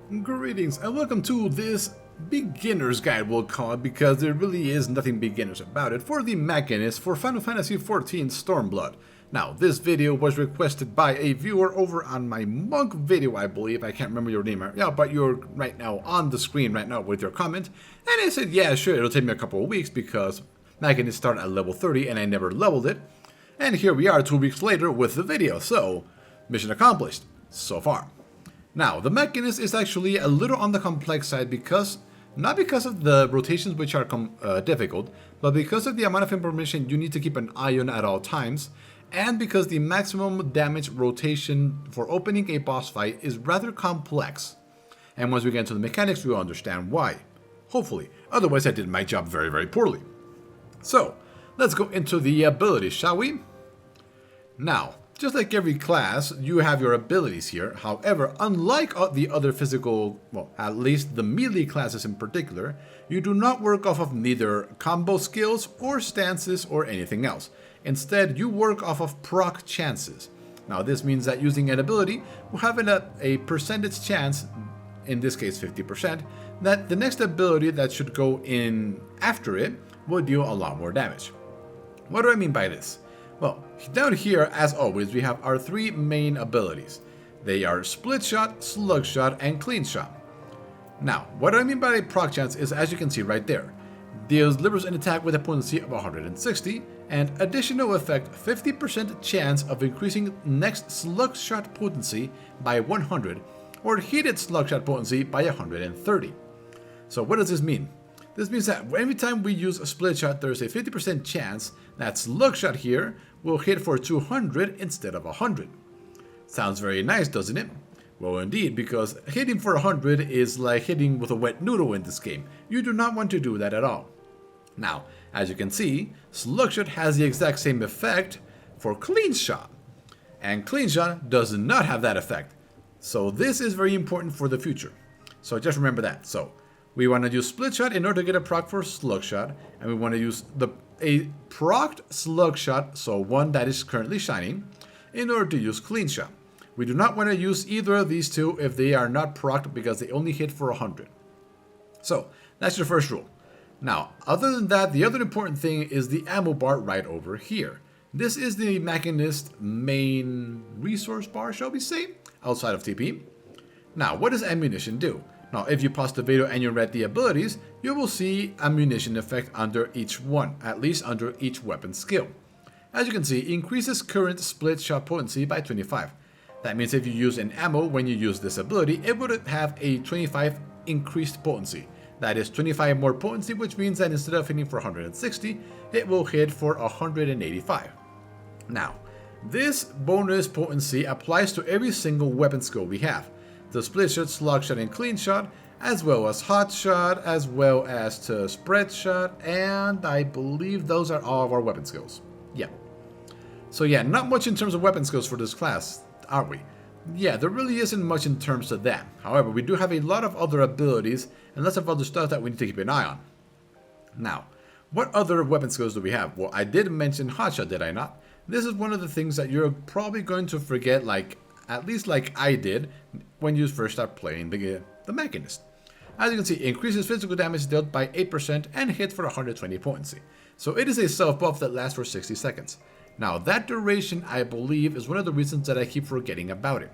Greetings and welcome to this beginner's guide, we'll call it, because there really is nothing beginners about it, for the Machinist for Final Fantasy XIV Stormblood. Now, this video was requested by a viewer over on my Monk video, I believe. I can't remember your name right now, but you're right now on the screen right now with your comment. And I said, yeah, sure, it'll take me a couple of weeks because Machinist started at level 30 and I never leveled it. And here we are 2 weeks later with the video, so mission accomplished so far. Now, the Machinist is actually a little on the complex side because, not because of the rotations which are difficult, but because of the amount of information you need to keep an eye on at all times, and because the maximum damage rotation for opening a boss fight is rather complex. And once we get into the mechanics, we'll understand why. Hopefully, otherwise I did my job very, very poorly. So, let's go into the abilities, shall we? Now, just like every class, you have your abilities here. However, unlike the other physical, well, at least the melee classes in particular, you do not work off of neither combo skills or stances or anything else. Instead, you work off of proc chances. Now, this means that using an ability will have a percentage chance, in this case 50%, that the next ability that should go in after it will deal a lot more damage. What do I mean by this? Well, down here, as always, we have our three main abilities. They are Split Shot, Slug Shot, and Clean Shot. Now, what I mean by proc chance is, as you can see right there, delivers an attack with a potency of 160, and additional effect 50% chance of increasing next Slug Shot potency by 100, or heated Slug Shot potency by 130. So what does this mean? This means that every time we use a Split Shot, there's a 50% chance that Slug Shot here will hit for 200 instead of 100. Sounds very nice, doesn't it? Well, indeed, because hitting for 100 is like hitting with a wet noodle in this game. You do not want to do that at all. Now, as you can see, Slug Shot has the exact same effect for Clean Shot. And Clean Shot does not have that effect. So this is very important for the future. So just remember that. So we want to use Split Shot in order to get a proc for Slug Shot, and we want to use a procced Slug Shot, so one that is currently shining, in order to use Clean Shot. We do not want to use either of these two if they are not procced because they only hit for 100. So that's your first rule. Now, other than that, the other important thing is the ammo bar right over here. This is the Machinist main resource bar, shall we say, outside of TP. Now, what does ammunition do? Now, if you pause the video and you read the abilities, you will see ammunition effect under each one, at least under each weapon skill. As you can see, increases current split shot potency by 25. That means if you use an ammo when you use this ability, it would have a 25 increased potency. That is 25 more potency, which means that instead of hitting for 160, it will hit for 185. Now, this bonus potency applies to every single weapon skill we have. The Split Shot, Slug Shot, and Clean Shot, as well as Hot Shot, as well as to Spread Shot, and I believe those are all of our weapon skills. Yeah. So yeah, not much in terms of weapon skills for this class, are we? Yeah, there really isn't much in terms of that. However, we do have a lot of other abilities and lots of other stuff that we need to keep an eye on. Now, what other weapon skills do we have? Well, I did mention Hot Shot, did I not? This is one of the things that you're probably going to forget, at least like I did when you first start playing the Machinist. As you can see, increases physical damage dealt by 8% and hit for 120 potency. So it is a self buff that lasts for 60 seconds. Now that duration, I believe, is one of the reasons that I keep forgetting about it.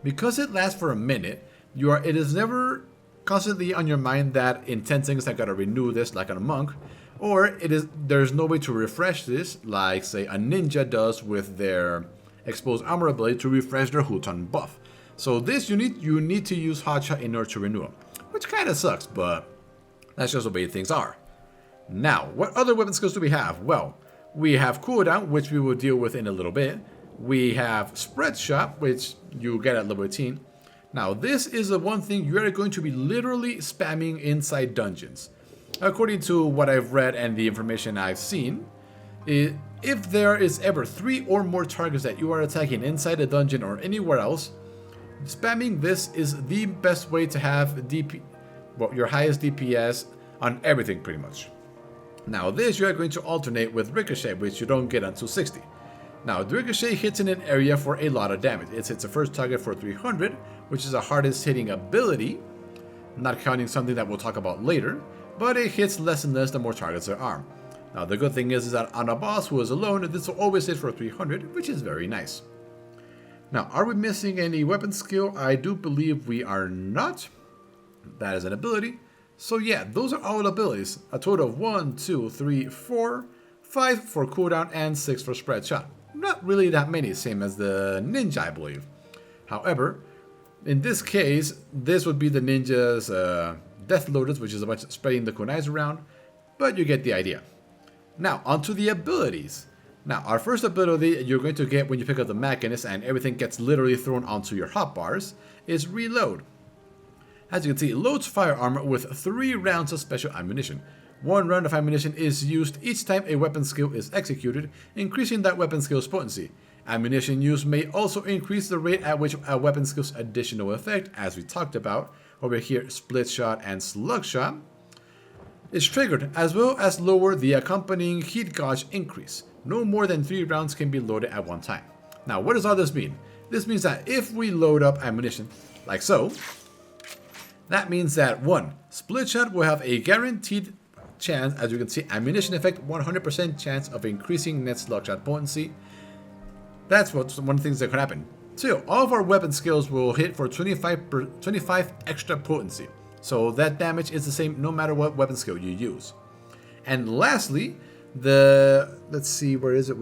Because it lasts for a minute, it is never constantly on your mind that in 10 seconds I gotta renew this like on a monk, or there's no way to refresh this like say a ninja does with their exposed armor ability to refresh their Huton buff. So this you need to use Hot Shot in order to renew them, which kind of sucks, but that's just the way things are. Now, what other weapon skills do we have? Well, we have Cooldown, which we will deal with in a little bit. We have Spread Shot, which you get at level 18. Now, this is the one thing you are going to be literally spamming inside dungeons. According to what I've read and the information I've seen, if there is ever 3 or more targets that you are attacking inside a dungeon or anywhere else, spamming this is the best way to have your highest DPS on everything pretty much. Now this you are going to alternate with Ricochet, which you don't get until 60. Now, the Ricochet hits in an area for a lot of damage. It hits the first target for 300, which is the hardest hitting ability, not counting something that we'll talk about later, but it hits less and less the more targets there are. Now the good thing is that on a boss who is alone, this will always hit for 300, which is very nice. Now, are we missing any weapon skill? I do believe we are not. That is an ability. So yeah, those are all abilities. A total of 1, 2, 3, 4, 5 for cooldown and 6 for spread shot. Not really that many, same as the ninja, I believe. However, in this case, this would be the ninja's death lotus, which is a bunch of spreading the kunais around, but you get the idea. Now, onto the abilities. Now, our first ability you're going to get when you pick up the Machinist and everything gets literally thrown onto your hotbars is Reload. As you can see, it loads firearm with 3 rounds of special ammunition. 1 round of ammunition is used each time a weapon skill is executed, increasing that weapon skill's potency. Ammunition use may also increase the rate at which a weapon skill's additional effect, as we talked about over here, split shot and slug shot, is triggered, as well as lower the accompanying heat gauge increase. No more than 3 rounds can be loaded at one time. Now, what does all this mean? This means that if we load up ammunition, like so, that means that 1. Split shot will have a guaranteed chance, as you can see, ammunition effect, 100% chance of increasing net slug shot potency. That's one of the things that could happen. 2. All of our weapon skills will hit for 25 extra potency. So that damage is the same no matter what weapon skill you use. And lastly, let's see, where is it?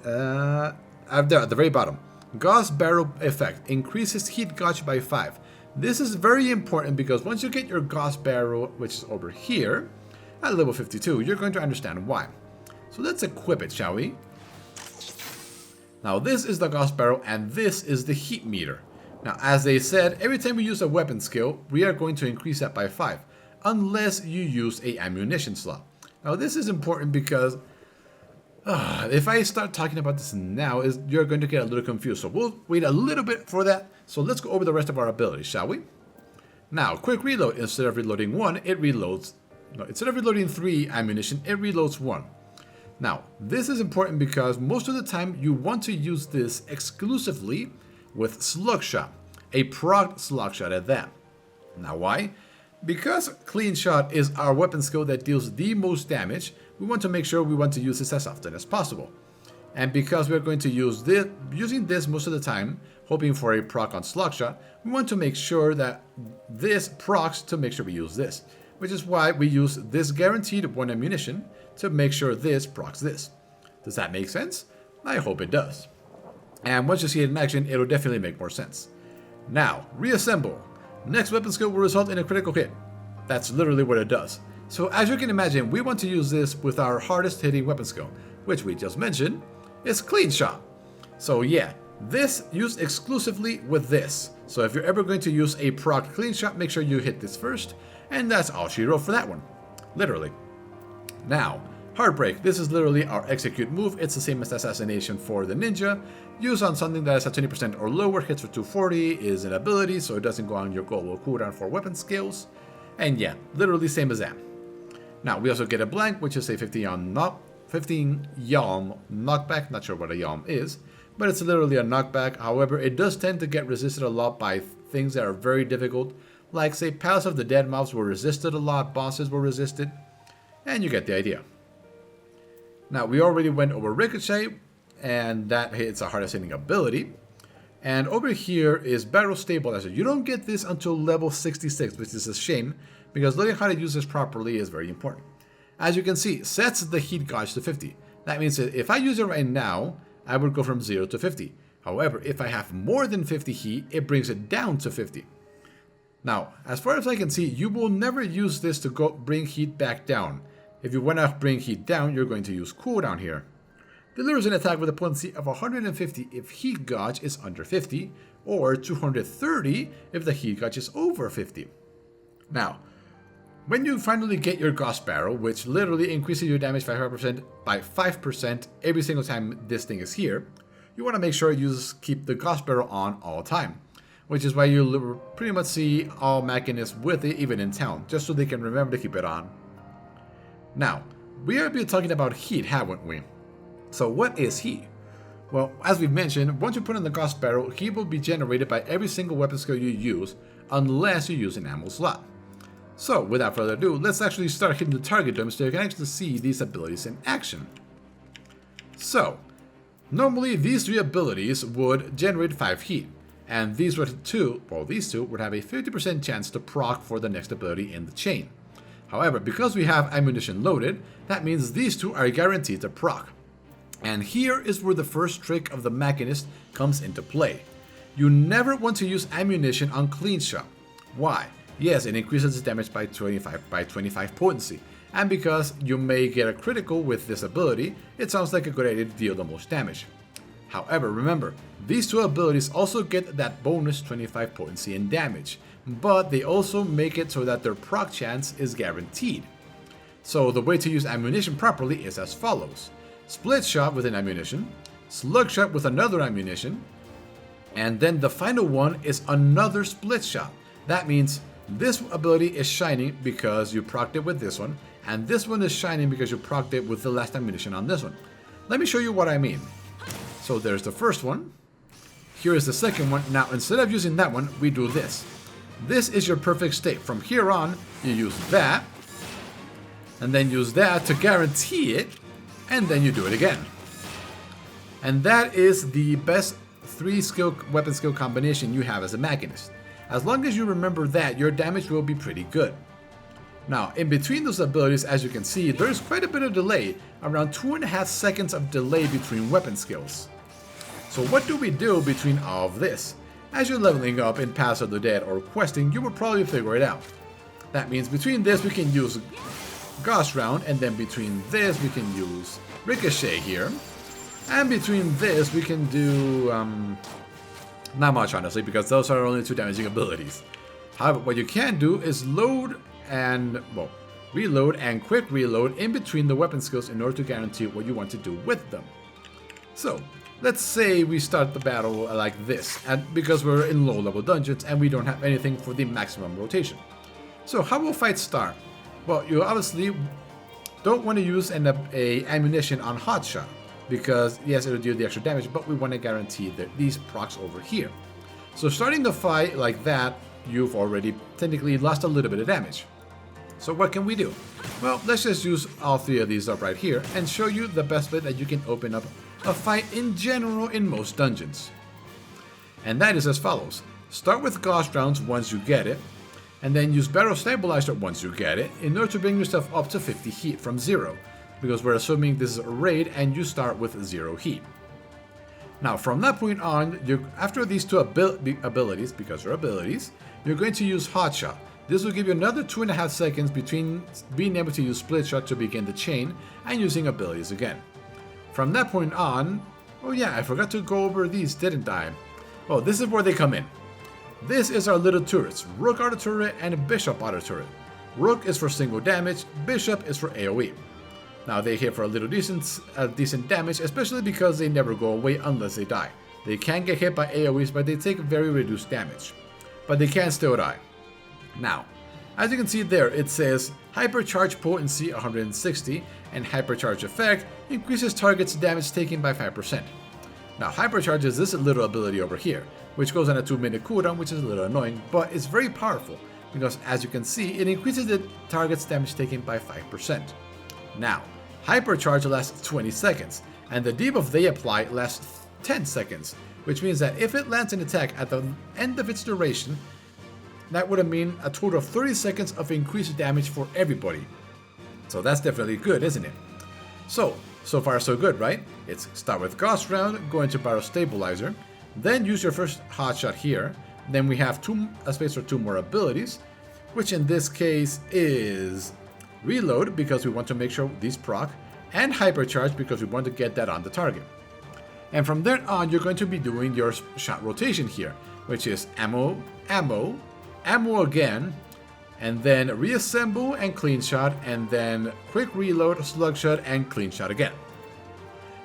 There, at the very bottom. Gauss barrel effect increases heat gauge by 5. This is very important because once you get your Gauss barrel, which is over here, at level 52, you're going to understand why. So let's equip it, shall we? Now this is the Gauss barrel and this is the heat meter. Now as they said, every time we use a weapon skill, we are going to increase that by 5, unless you use a ammunition slot. Now this is important because if I start talking about this now, you're going to get a little confused. So we'll wait a little bit for that. So let's go over the rest of our abilities, shall we? Now, quick reload. Instead of reloading 1, it reloads. No, instead of reloading 3 ammunition, it reloads 1. Now, this is important because most of the time you want to use this exclusively with slug shot, a proc slug shot at that. Now, why? Because clean shot is our weapon skill that deals the most damage, we want to make sure we want to use this as often as possible. And because we're going to use this, using this most of the time, hoping for a proc on slug shot, we want to make sure that this procs to make sure we use this. Which is why we use this guaranteed 1 ammunition to make sure this procs this. Does that make sense? I hope it does. And once you see it in action, it'll definitely make more sense. Now, reassemble. Next weapon skill will result in a critical hit. That's literally what it does. So as you can imagine, we want to use this with our hardest hitting weapon skill, which we just mentioned is clean shot. So yeah, this used exclusively with this. So if you're ever going to use a proc clean shot, make sure you hit this first, and that's all she wrote for that one. Literally. Now, Heartbreak. This is literally our execute move. It's the same as Assassination for the ninja. Used on something that is at 20% or lower, hits for 240, is an ability, so it doesn't go on your global cooldown for weapon skills. And yeah, literally same as that. Now, we also get a blank, which is a 15 yalm knockback. Not sure what a yalm is, but it's literally a knockback. However, it does tend to get resisted a lot by things that are very difficult. Like, say, Palace of the Dead mobs were resisted a lot, bosses were resisted, and you get the idea. Now, we already went over Ricochet, and that hits a hardest hitting ability. And over here is Barrel Stabilizer. You don't get this until level 66, which is a shame, because learning how to use this properly is very important. As you can see, sets the heat gauge to 50. That means that if I use it right now, I would go from 0 to 50. However, if I have more than 50 heat, it brings it down to 50. Now, as far as I can see, you will never use this to bring heat back down. If you want to bring heat down, you're going to use cooldown here. Delivers an attack with a potency of 150 if heat gauge is under 50, or 230 if the heat gauge is over 50. Now, when you finally get your Gauss barrel, which literally increases your damage by 5% every single time this thing is here, you want to make sure you keep the Gauss barrel on all the time. Which is why you'll pretty much see all Machinists with it even in town, just so they can remember to keep it on. Now, we have been talking about heat, haven't we? So what is heat? Well, as we've mentioned, once you put in the Gauss barrel, heat will be generated by every single weapon skill you use, unless you use an ammo slot. So, without further ado, let's actually start hitting the target dome so you can actually see these abilities in action. So, normally these 3 abilities would generate 5 heat, and these two would have a 50% chance to proc for the next ability in the chain. However, because we have ammunition loaded, that means these 2 are guaranteed to proc. And here is where the first trick of the Machinist comes into play. You never want to use ammunition on clean shot. Why? Yes, it increases its damage by 25 potency, and because you may get a critical with this ability, it sounds like a good idea to deal the most damage. However, remember, these 2 abilities also get that bonus 25 potency and damage, but they also make it so that their proc chance is guaranteed. So the way to use ammunition properly is as follows. Split shot with an ammunition, slug shot with another ammunition, and then the final one is another split shot. That means this ability is shining because you procced it with this one, and this one is shining because you procced it with the last ammunition on this one. Let me show you what I mean. So there's the first one. Here is the second one. Now instead of using that one, we do this. This is your perfect state. From here on, you use that, and then use that to guarantee it, and then you do it again. And that is the best 3 weapon skill combination you have as a Machinist. As long as you remember that, your damage will be pretty good. Now, in between those abilities, as you can see, there's quite a bit of delay, around 2.5 seconds of delay between weapon skills. So what do we do between all of this? As you're leveling up in Pass of the Dead or questing, you will probably figure it out. That means between this we can use Ghost Round, and then between this we can use Ricochet here. And between this we can do not much, honestly, because those are only 2 damaging abilities. However, what you can do is reload and quick reload in between the weapon skills in order to guarantee what you want to do with them. So, let's say we start the battle like this, and because we're in low level dungeons and we don't have anything for the maximum rotation. So how will fights start? Well, you obviously don't want to use a ammunition on hotshot, because yes, it'll deal the extra damage, but we want to guarantee that these procs over here. So starting the fight like that, you've already technically lost a little bit of damage. So what can we do? Well, let's just use all 3 of these up right here and show you the best way that you can open up a fight in general in most dungeons. And that is as follows. Start with Ghost Rounds once you get it, and then use Barrel Stabilizer once you get it, in order to bring yourself up to 50 heat from 0. Because we're assuming this is a raid and you start with 0 heat. Now from that point on, after these 2 abilities, because they're abilities, you're going to use Hot Shot. This will give you another 2.5 seconds between being able to use Split Shot to begin the chain and using abilities again. From that point on, oh yeah, I forgot to go over these, didn't I? Oh, this is where they come in. This is our little turrets, Rook Auto Turret and Bishop Auto Turret. Rook is for single damage, Bishop is for AoE. Now they hit for a little decent damage, especially because they never go away unless they die. They can get hit by AoEs, but they take very reduced damage. But they can still die. Now, as you can see there, it says Hypercharge Potency 160 and Hypercharge Effect increases target's damage taken by 5%. Now Hypercharge is this little ability over here, which goes on a 2-minute cooldown, which is a little annoying, but it's very powerful, because as you can see, it increases the target's damage taken by 5%. Now, Hypercharge lasts 20 seconds, and the debuff they apply lasts 10 seconds, which means that if it lands an attack at the end of its duration, that would mean a total of 30 seconds of increased damage for everybody. So that's definitely good, isn't it? So far so good, right? It's start with Ghost Round, go into Barrel Stabilizer, then use your first hot shot here, then we have a space for 2 more abilities, which in this case is Reload, because we want to make sure these proc, and Hypercharge, because we want to get that on the target. And from there on, you're going to be doing your shot rotation here, which is ammo, ammo, ammo again, and then reassemble and clean shot, and then quick reload, slug shot, and clean shot again.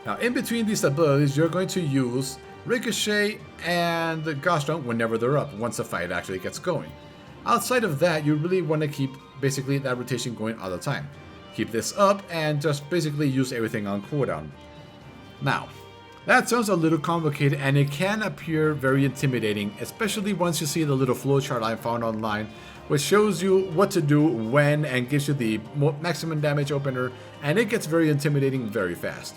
Now in between these abilities, you're going to use Ricochet and the Ghost Round whenever they're up, once the fight actually gets going. Outside of that, you really want to keep basically that rotation going all the time. Keep this up and just basically use everything on cooldown. Now, that sounds a little complicated and it can appear very intimidating, especially once you see the little flowchart I found online which shows you what to do when and gives you the maximum damage opener, and it gets very intimidating very fast.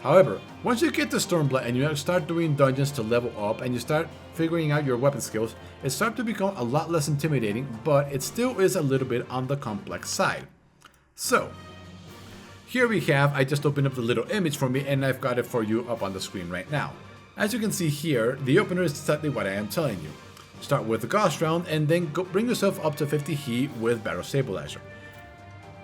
However, once you get to Stormblood and you start doing dungeons to level up and you start figuring out your weapon skills, it starts to become a lot less intimidating, but it still is a little bit on the complex side. So, here we have, I just opened up the little image for me and I've got it for you up on the screen right now. As you can see here, the opener is exactly what I am telling you. Start with the Gauss round and then bring yourself up to 50 heat with Barrel Stabilizer.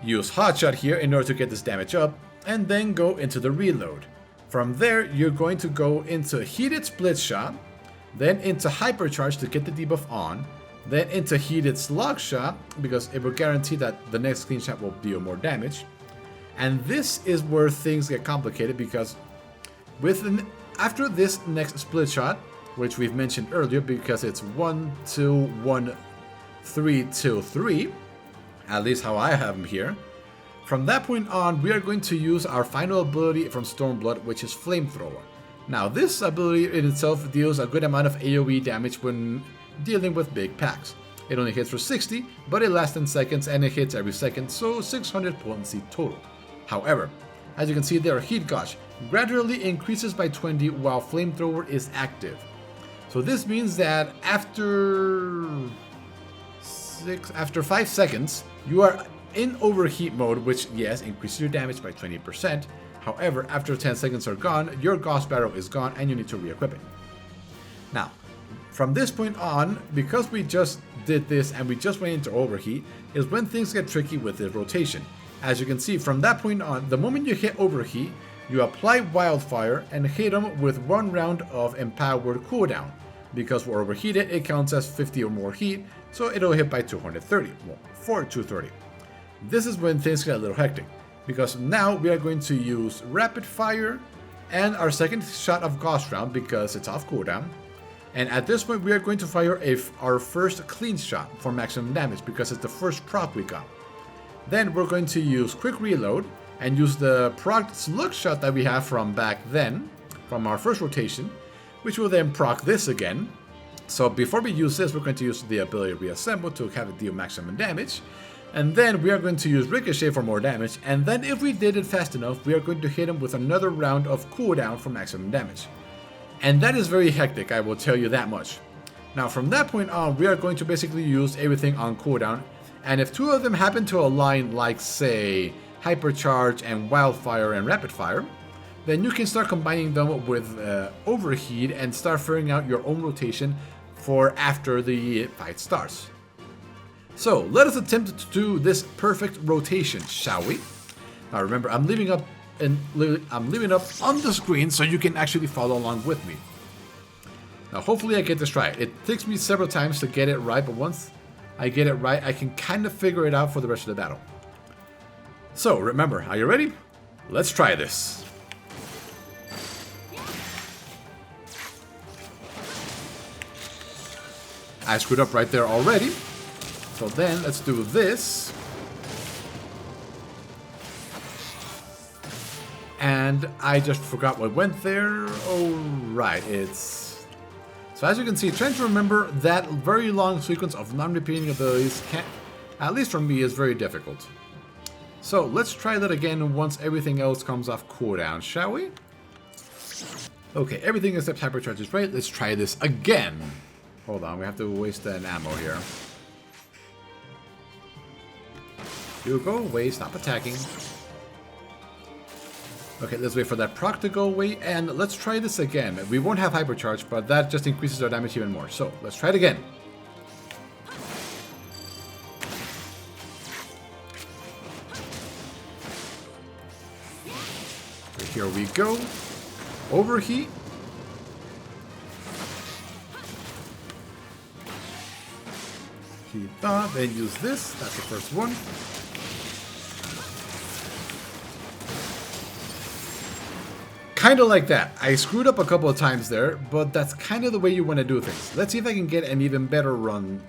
Use Hotshot here in order to get this damage up, and then go into the reload. From there, you're going to go into Heated Split Shot, then into Hypercharge to get the debuff on, then into Heated Slug Shot, because it will guarantee that the next clean shot will deal more damage. And this is where things get complicated, because after this next Split Shot, which we've mentioned earlier because it's 1, 2, 1, 3, 2, 3, at least how I have them here. From that point on, we are going to use our final ability from Stormblood, which is Flamethrower. Now, this ability in itself deals a good amount of AoE damage when dealing with big packs. It only hits for 60, but it lasts 10 seconds and it hits every second, so 600 potency total. However, as you can see there, Heat Gauge gradually increases by 20 while Flamethrower is active. So this means that after 5 seconds, you are in overheat mode, which yes, increases your damage by 20%. However, after 10 seconds are gone, your Gauss Barrel is gone and you need to re-equip it. Now, from this point on, because we just did this and we just went into overheat, is when things get tricky with the rotation. As you can see, from that point on, the moment you hit overheat, you apply Wildfire and hit them with 1 round of empowered cooldown. Because we're overheated, it counts as 50 or more heat, so it'll hit by 230, well, for 230. This is when things get a little hectic, because now we are going to use Rapid Fire and our second shot of Gauss round because it's off cooldown. And at this point, we are going to fire our first clean shot for maximum damage because it's the first proc we got. Then we're going to use Quick Reload and use the proc Slug Shot that we have from back then, from our first rotation, which will then proc this again. So before we use this, we're going to use the ability Reassemble to have it deal maximum damage. And then we are going to use Ricochet for more damage. And then if we did it fast enough, we are going to hit him with another round of cooldown for maximum damage. And that is very hectic, I will tell you that much. Now from that point on, we are going to basically use everything on cooldown. And if 2 of them happen to align, like say Hypercharge and Wildfire and Rapid Fire, then you can start combining them with Overheat and start figuring out your own rotation for after the fight starts. So let us attempt to do this perfect rotation, shall we? Now remember, I'm leaving up on the screen so you can actually follow along with me. Now hopefully I get this right. It takes me several times to get it right, but once I get it right, I can kind of figure it out for the rest of the battle. So remember, are you ready? Let's try this. I screwed up right there already. So then let's do this. And I just forgot what went there. Oh, right, it's... So as you can see, trying to remember that very long sequence of non-repeating abilities, at least for me, is very difficult. So let's try that again once everything else comes off cooldown, shall we? Okay, everything except Hypercharge is right. Let's try this again. Hold on, we have to waste an ammo here. You go away, stop attacking. Okay, let's wait for that proc to go away, and let's try this again. We won't have Hypercharge, but that just increases our damage even more. So, let's try it again. Okay, here we go. Overheat. Heat on, then use this. That's the first one. Kind of like that. I screwed up a couple of times there, but that's kind of the way you want to do things. Let's see if I can get an even better run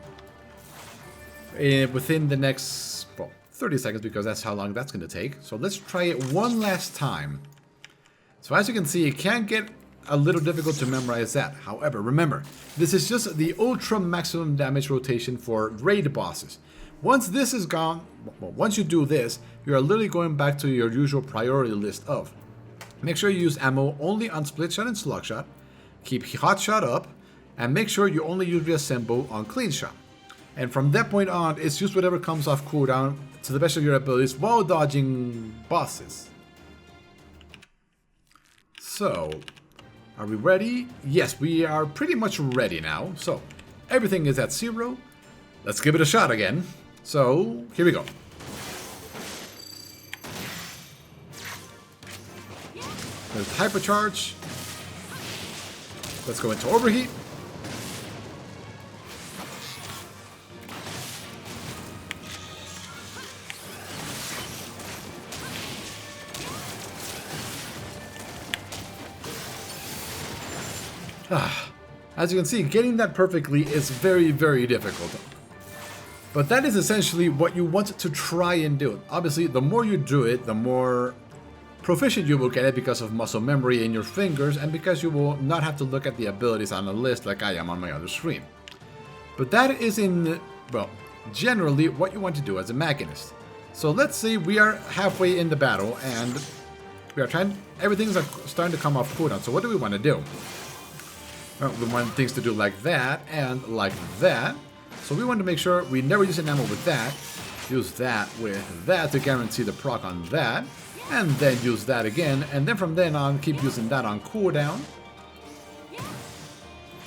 within the next, well, 30 seconds, because that's how long that's going to take. So let's try it one last time. So as you can see, it can get a little difficult to memorize that. However, remember, this is just the ultra maximum damage rotation for raid bosses. Once this is gone, well, once you do this, you are literally going back to your usual priority list of make sure you use ammo only on split shot and slug shot, keep hot shot up, and make sure you only use reassemble on clean shot. And from that point on, it's just whatever comes off cooldown to the best of your abilities while dodging bosses. So, are we ready? Yes, we are pretty much ready now. So, everything is at 0. Let's give it a shot again. So, here we go. There's hypercharge. Let's go into overheat. As you can see, getting that perfectly is very, very difficult. But that is essentially what you want to try and do. Obviously, the more you do it, the more proficient you will get it because of muscle memory in your fingers and because you will not have to look at the abilities on a list like I am on my other screen. But that is well, generally what you want to do as a Machinist. So let's say we are halfway in the battle and we are everything's starting to come off cooldown. So what do we want to do? We want things to do like that and like that. So we want to make sure we never use an ammo with that. Use that with that to guarantee the proc on that. And then use that again. And then from then on, keep using that on cooldown.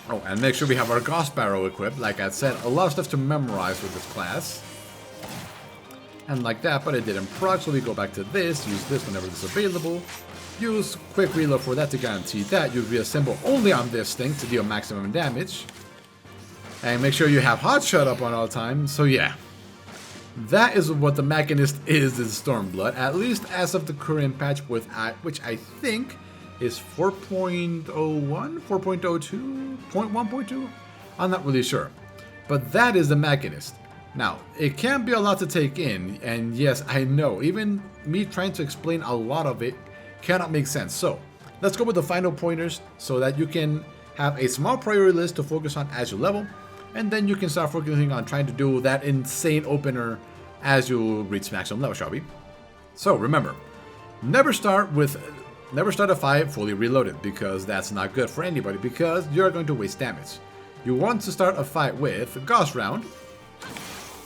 Oh, and make sure we have our Gauss Barrel equipped. Like I said, a lot of stuff to memorize with this class. And like that, but it didn't proc, so we go back to this. Use this whenever it's available. Use quick reload for that to guarantee that. You reassemble only on this thing to deal maximum damage. And make sure you have hot shot up on all time. So yeah, that is what the Machinist is in Stormblood, at least as of the current patch, which I think is 4.01, 4.02, 0.1.2? I'm not really sure. But that is the Machinist. Now, it can be a lot to take in, and yes, I know, even me trying to explain a lot of it cannot make sense. So, let's go with the final pointers so that you can have a small priority list to focus on as you level, and then you can start focusing on trying to do that insane opener as you reach maximum level, shall we? So, remember, never start a fight fully reloaded, because that's not good for anybody, because you're going to waste damage. You want to start a fight with a Gauss round,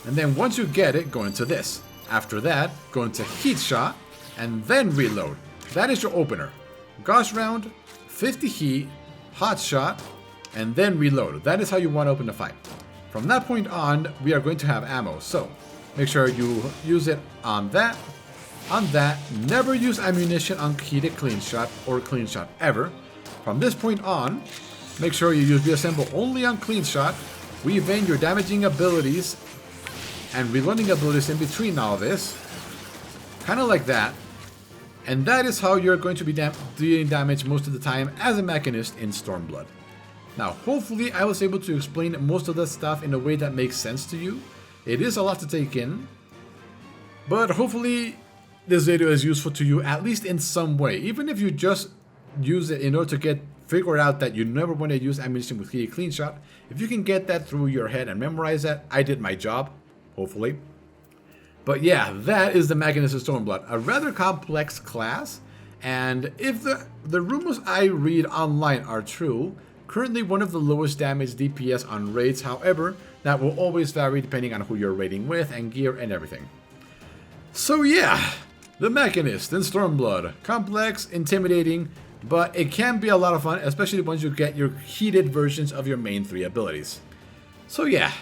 and then once you get it, go into this. After that, go into heat shot, and then reload. That is your opener. Gauss round, 50 heat, hot shot, and then reload. That is how you want to open the fight. From that point on, we are going to have ammo. So, make sure you use it on that. On that, never use ammunition on heated clean shot or clean shot ever. From this point on, make sure you use reassemble only on clean shot. Weave in your damaging abilities and reloading abilities in between all this. Kind of like that. And that is how you're going to be dealing damage most of the time as a Machinist in Stormblood. Now, hopefully I was able to explain most of that stuff in a way that makes sense to you. It is a lot to take in, but hopefully this video is useful to you at least in some way. Even if you just use it in order to figure out that you never want to use ammunition with heated clean shot, if you can get that through your head and memorize that, I did my job, hopefully. But yeah, that is the Machinist of Stormblood, a rather complex class, and if the rumors I read online are true, currently one of the lowest damage DPS on raids. However, that will always vary depending on who you're raiding with and gear and everything. So yeah, the Machinist in Stormblood, complex, intimidating, but it can be a lot of fun, especially once you get your heated versions of your main 3 abilities. So yeah,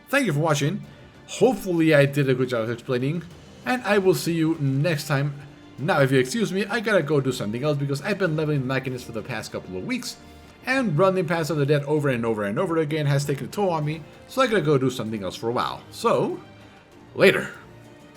thank you for watching. Hopefully I did a good job of explaining, and I will see you next time. Now, if you excuse me, I gotta go do something else because I've been leveling Machinist for the past couple of weeks, and running Pass of the Dead over and over and over again has taken a toll on me, so I gotta go do something else for a while. So, later.